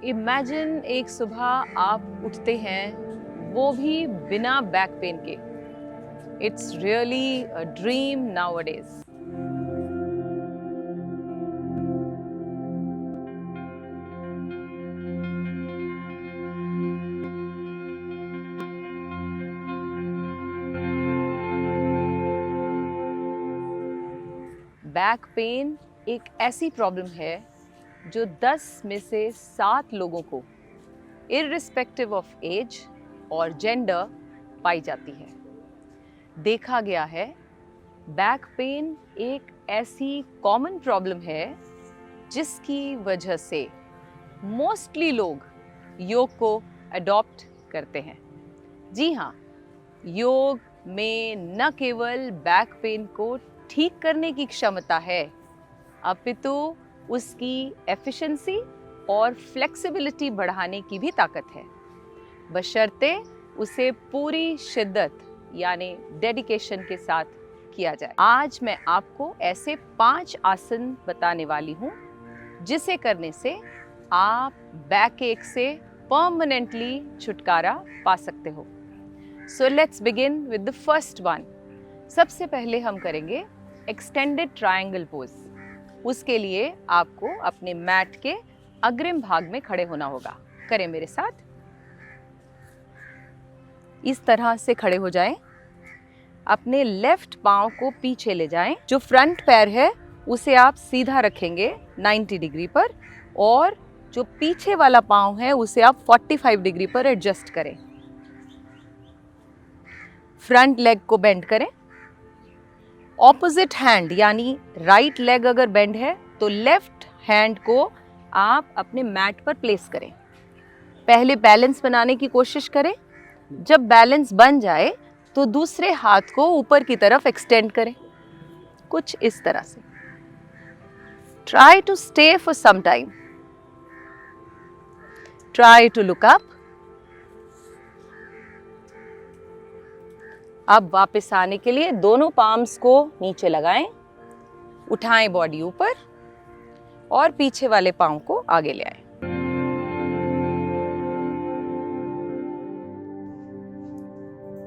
Imagine एक सुबह आप उठते हैं, वो भी बिना बैक पेन के। It's really a dream nowadays. Back pain एक ऐसी प्रॉब्लम है जो 10 में से 7 लोगों को इर्रिस्पेक्टिव ऑफ एज और जेंडर पाई जाती है। देखा गया है बैक पेन एक ऐसी कॉमन प्रॉब्लम है जिसकी वजह से मोस्टली लोग योग को अडॉप्ट करते हैं। जी हाँ, योग में न केवल बैक पेन को ठीक करने की क्षमता है, अपितु उसकी एफिशिएंसी और फ्लेक्सिबिलिटी बढ़ाने की भी ताकत है, बशर्ते उसे पूरी शिद्दत यानी डेडिकेशन के साथ किया जाए। आज मैं आपको ऐसे 5 आसन बताने वाली हूँ जिसे करने से आप बैक एक से परमानेंटली छुटकारा पा सकते हो। So let's begin with the first one. सबसे पहले हम करेंगे एक्सटेंडेड ट्रायंगल पोज। उसके लिए आपको अपने मैट के अग्रिम भाग में खड़े होना होगा। करें मेरे साथ। इस तरह से खड़े हो जाएं। अपने लेफ्ट पांव को पीछे ले जाएं। जो फ्रंट पैर है उसे आप सीधा रखेंगे 90 डिग्री पर, और जो पीछे वाला पांव है उसे आप 45 डिग्री पर एडजस्ट करें। फ्रंट लेग को बेंड करें। ऑपोजिट हैंड यानी राइट लेग अगर बेंड है तो लेफ्ट हैंड को आप अपने मैट पर प्लेस करें। पहले बैलेंस बनाने की कोशिश करें। जब बैलेंस बन जाए तो दूसरे हाथ को ऊपर की तरफ एक्सटेंड करें, कुछ इस तरह से। Try to stay for some time. Try to look up. अब वापस आने के लिए दोनों पाम्स को नीचे लगाएं, उठाएं बॉडी ऊपर और पीछे वाले पांव को आगे ले आएं।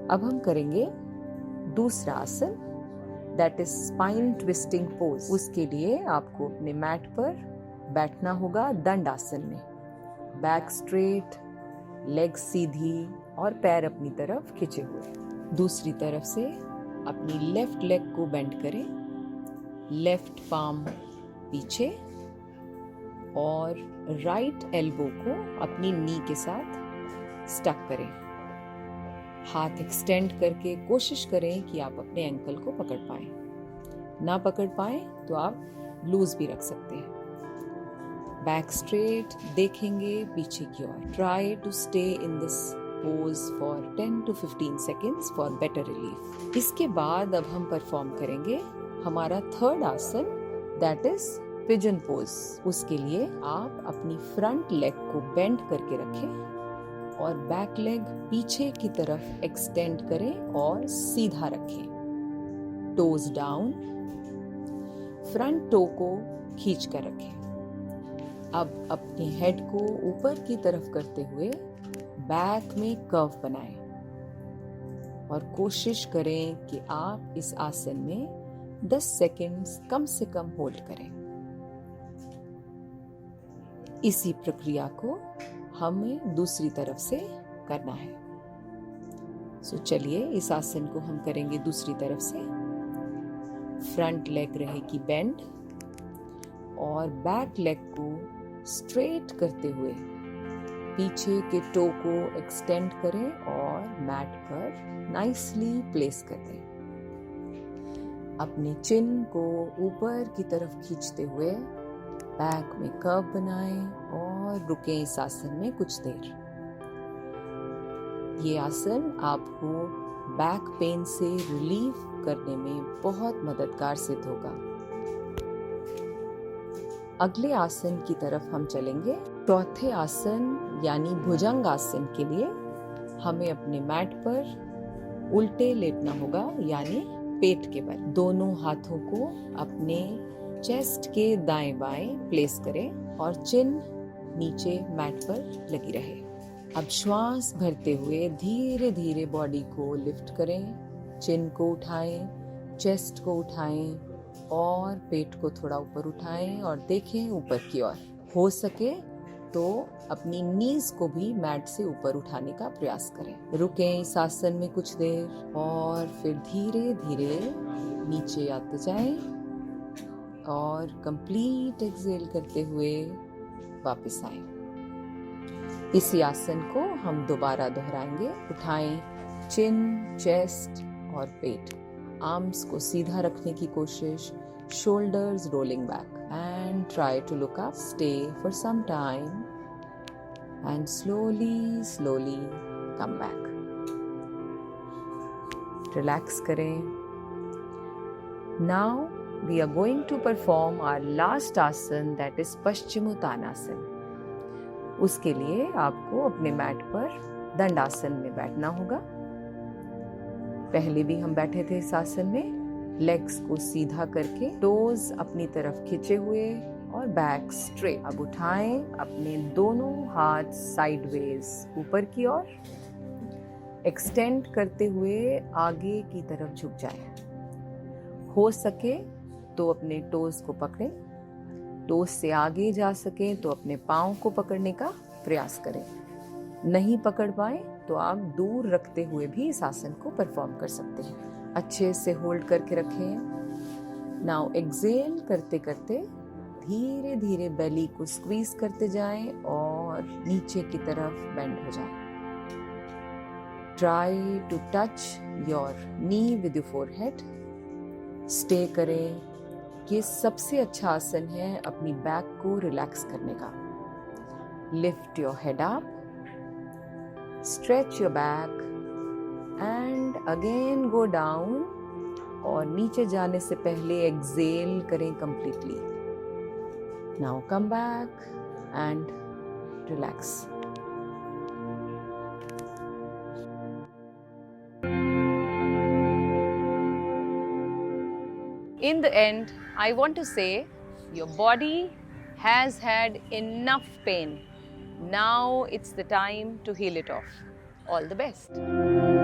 अब हम करेंगे दूसरा आसन, that is spine twisting pose. उसके लिए आपको अपने मैट पर बैठना होगा दंड आसन में। बैक स्ट्रेट, लेग सीधी और पैर अपनी तरफ खिंचे हुए। दूसरी तरफ से अपनी लेफ्ट लेग को बेंड करें, लेफ्ट पाम पीछे और राइट एल्बो को अपनी नी के साथ स्टक करें। हाथ एक्सटेंड करके कोशिश करें कि आप अपने एंकल को पकड़ पाएं। ना पकड़ पाएं तो आप लूज भी रख सकते हैं। बैक स्ट्रेट देखेंगे पीछे की ओर। Try to stay in this pose for 10 to 15 seconds for better relief. इसके बाद अब हम परफॉर्म करेंगे हमारा थर्ड आसन, दैट इज पिजन पोज। उसके लिए आप अपनी फ्रंट लेग को बेंड करके रखें और बैक लेग पीछे की तरफ एक्सटेंड करें और सीधा रखें। टोज डाउन, फ्रंट टो को खींच कर रखें। अब अपने हेड को ऊपर की तरफ करते हुए बैक में कर्व बनाएं और कोशिश करें कि आप इस आसन में 10 सेकंड्स कम से कम होल्ड करें। इसी प्रक्रिया को हमें दूसरी तरफ से करना है। सो चलिए इस आसन को हम करेंगे दूसरी तरफ से। फ्रंट लेग रहेगी बेंड और बैक लेग को स्ट्रेट करते हुए पीछे के टो को एक्सटेंड करें और मैट पर नाइसली प्लेस कर दें। अपने चिन को ऊपर की तरफ खींचते हुए बैक में कर्व बनाएं और रुकें इस आसन में कुछ देर। ये आसन आपको बैक पेन से रिलीफ करने में बहुत मददगार सिद्ध होगा। अगले आसन की तरफ हम चलेंगे। चौथे आसन यानी भुजंग आसन के लिए हमें अपने मैट पर उल्टे लेटना होगा, यानी पेट के बल। दोनों हाथों को अपने चेस्ट के दाएं बाएं प्लेस करें और चिन नीचे मैट पर लगी रहे। अब श्वास भरते हुए धीरे धीरे बॉडी को लिफ्ट करें, चिन को उठाएं, चेस्ट को उठाएं और पेट को थोड़ा ऊपर उठाएं और देखें ऊपर की ओर। हो सके तो अपनी नीज को भी मैट से ऊपर उठाने का प्रयास करें। रुकें इस आसन में कुछ देर और फिर धीरे धीरे नीचे आते जाएं और कंप्लीट एक्सहेल करते हुए वापस आएं। इसी आसन को हम दोबारा दोहराएंगे। उठाएं चिन, चेस्ट और पेट। आर्म्स को सीधा रखने की कोशिश, shoulders rolling back and try to look up. Stay for some time and slowly come back. Relax करें. Now we are going to perform our last asan, that is Paschimottanasana. उसके लिए आपको अपने मैट पर दंडासन में बैठना होगा। पहले भी हम बैठे थे इस आसन में। लेग्स को सीधा करके टोज अपनी तरफ खींचे हुए और बैक स्ट्रेट। अब उठाएं अपने दोनों हाथ साइडवेज ऊपर की ओर, एक्सटेंड करते हुए आगे की तरफ झुक जाएं। हो सके तो अपने टोज को पकड़ें, टोज से आगे जा सके तो अपने पाँव को पकड़ने का प्रयास करें। नहीं पकड़ पाए तो आप दूर रखते हुए भी इस आसन को परफॉर्म कर सकते हैं। अच्छे से होल्ड करके रखें। नाउ एक्सहेल करते करते धीरे धीरे बेली को स्क्वीज करते जाएं और नीचे की तरफ बेंड हो जाएं। Try to touch your knee with your forehead. Stay करें। ये सबसे अच्छा आसन है अपनी बैक को रिलैक्स करने का। Lift your head up, stretch your back and again go down और नीचे जाने से पहले एक्सहेल करें completely. Now come back and relax. In the end, I want to say your body has had enough pain. Now it's the time to heal it off. All the best.